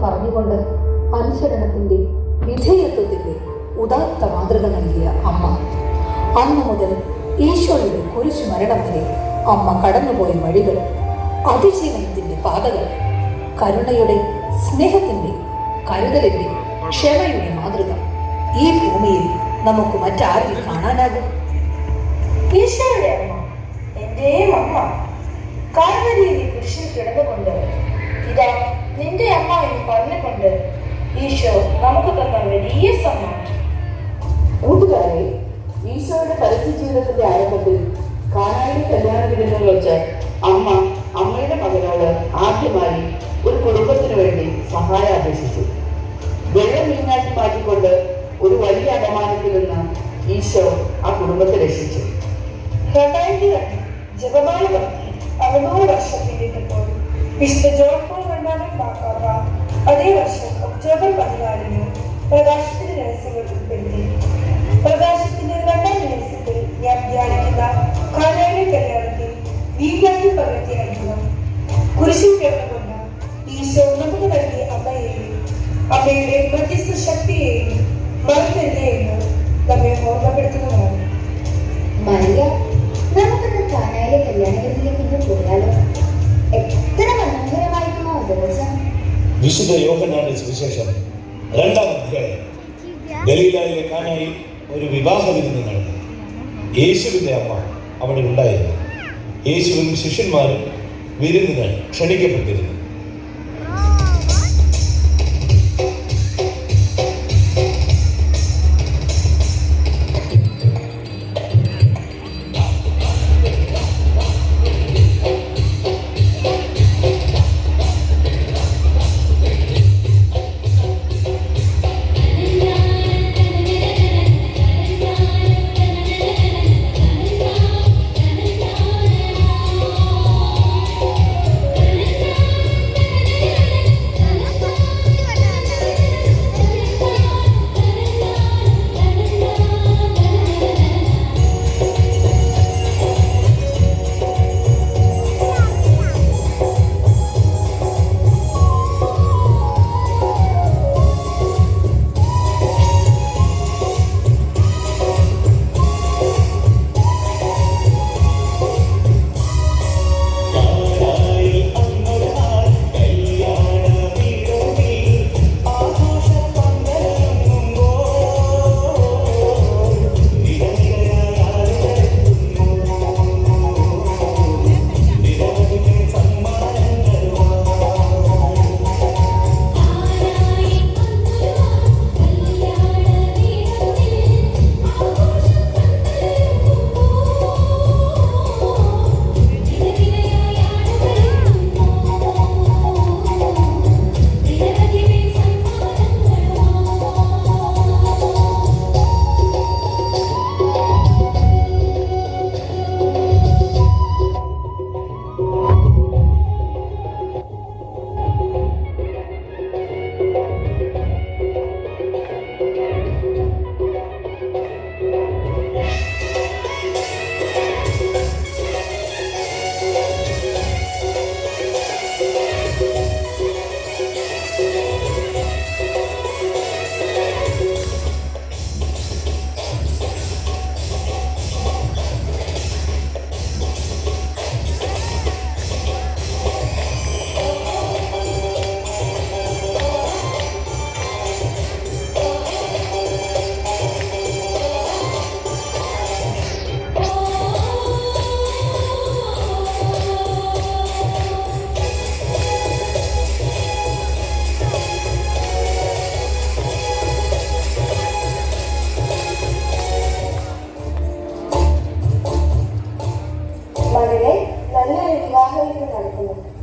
പറഞ്ഞുകൊണ്ട് അനുസരണത്തിന്റെ വിധേയത്വത്തിന്റെ ഉദാത്ത മാതൃക നൽകിയ അമ്മ. അന്നു മുതൽ ഈശോയുടെ കുരിശു മരണം വരെ അമ്മ കടന്നുപോയ വഴികൾ, അതിജീവനത്തിന്റെ പാതകൾ, കരുണയുടെ, സ്നേഹത്തിന്റെ, കരുതലിന്റെ, ക്ഷമയുടെ മാതൃക ഈ ഭൂമിയിൽ നമുക്ക് മറ്റാരിൽ കാണാനാകും? ഈശോയുടെ അമ്മ, എന്റെയും അമ്മ, കാൽവരിയിലെ കുരിശിൽ കിടന്നുകൊണ്ട് ഇതാ നിന്റെ അമ്മ എന്ന് പറഞ്ഞുകൊണ്ട് ഈശോ നമുക്ക് തന്ന വലിയ സമ്മാനം. കൂട്ടുകാരെ, ഈശോയുടെ പരസ്യ ജീവിതത്തിന്റെ ആരംഭത്തിൽ കാനായിലെ കല്യാണ വിരുന്നിൽ വെച്ച് അമ്മ അമ്മയുടെ മകനോട് ആദ്യമായി ഒരു കുടുംബത്തിനു വേണ്ടി സഹായം അപേക്ഷിച്ചു. വെള്ളം വീഞ്ഞാക്കി മാറ്റിക്കൊണ്ട് ഒരു വലിയ അപമാനത്തിൽ നിന്ന് ഈശോ ആ കുടുംബത്തെ രക്ഷിച്ചു. 2002 ജപമാല ഭക്തി 600 വർഷം പിന്നിട്ടപ്പോൾ വിശുദ്ധ ജോൺ പോൾ രണ്ടാമൻ മാർപ്പാപ്പ അതേ വർഷം ഒക്ടോബർ 14 പ്രകാശത്തിന്റെ രഹസ്യങ്ങൾ ഉൾപ്പെടുത്തി. പ്രകാശത്തിന്റെ 2ാം രഹസ്യത്തിൽ ഞാൻ ധ്യാനിക്കുന്ന കാനായിലെ കല്യാണത്തിൽ വീഞ്ഞാക്കി പകർത്തിയ അത്ഭുതം. കുരിശിൽ കിടന്നുകൊണ്ട് ഈശോ നമുക്ക് നൽകിയ അമ്മയെയും അമ്മയുടെ മധ്യസ്ഥ ശക്തിയെയും മറക്കരുതേ എന്ന് നമ്മെ ഓർമ്മപ്പെടുത്തുന്നതാണ്. മരിയ, നമുക്കൊന്ന് കാനായിലെ കല്യാണത്തിലേക്ക് ഇന്ന് പോയാലോ? എത്ര മനോഹരമായിരുന്നു ആ ദിവസം. വിശുദ്ധ യോഹന്നാന്റെ സുവിശേഷം 2-ാം അധ്യായം. ഗലീലായിലെ കാനായിൽ ഒരു വിവാഹ വിരുന്ന് നടന്നു. യേശുവിന്റെ അമ്മ അവിടെ ഉണ്ടായിരുന്നു. യേശുവും ശിഷ്യന്മാരും വിരുന്നിന് ക്ഷണിക്കപ്പെട്ടിരുന്നു.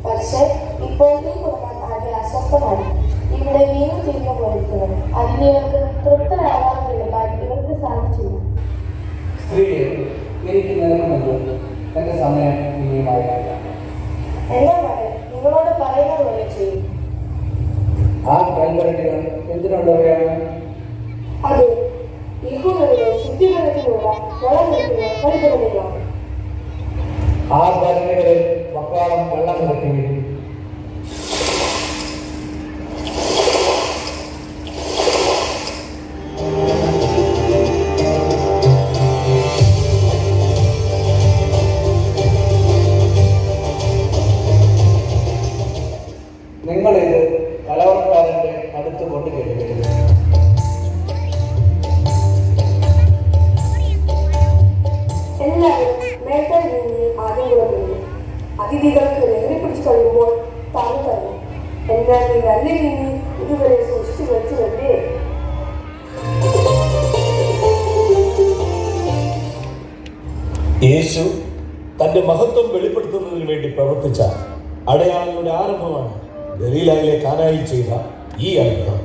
പക്ഷെ ഇപ്പോഴത്തെ കുടുംബം ആകെ അസ്വസ്ഥമാണ്. ഇവിടെ വീണ് തീർന്നു പോയിരിക്കുന്നത്. അതിന് ഇവർക്ക് തൃപ്തരാകാൻ ഇവർക്ക് സാധിച്ചില്ല. സ്ത്രീയെ, എനിക്ക് നിലനിൽക്കുന്നുണ്ട്. എന്റെ സമയം ഇനിയുമായി. എന്താ മകൻ, നിങ്ങളോട് പറയുന്നത് പോലെ ചെയ്യും. ആ കൽപ്പരട്ടികൾ എന്തിനുള്ളവയാണ്? അത് യഹൂദരുടെ ശുദ്ധീകരണത്തിലുള്ള നിലനിൽക്കുന്ന കൽപ്പനകളാണ്. ആ ഭരണികളിൽ വക്കാളം വെള്ളം നിറയ്ക്കുകയും അതിഥികൾക്ക് ലഹരി പിടിച്ചു കഴിയുമ്പോൾ താങ്ങി തന്നു. എന്നാൽ നീ നല്ല രീതി ഇതുവരെ സൂക്ഷിച്ചു വെച്ചുവല്ലേ? യേശു തന്റെ മഹത്വം വെളിപ്പെടുത്തുന്നതിന് വേണ്ടി പ്രവർത്തിച്ച അടയാളങ്ങളുടെ ആരംഭമാണ് ഗലീലായിലെ കാനായിൽ ചെയ്ത ഈ അത്ഭുതം.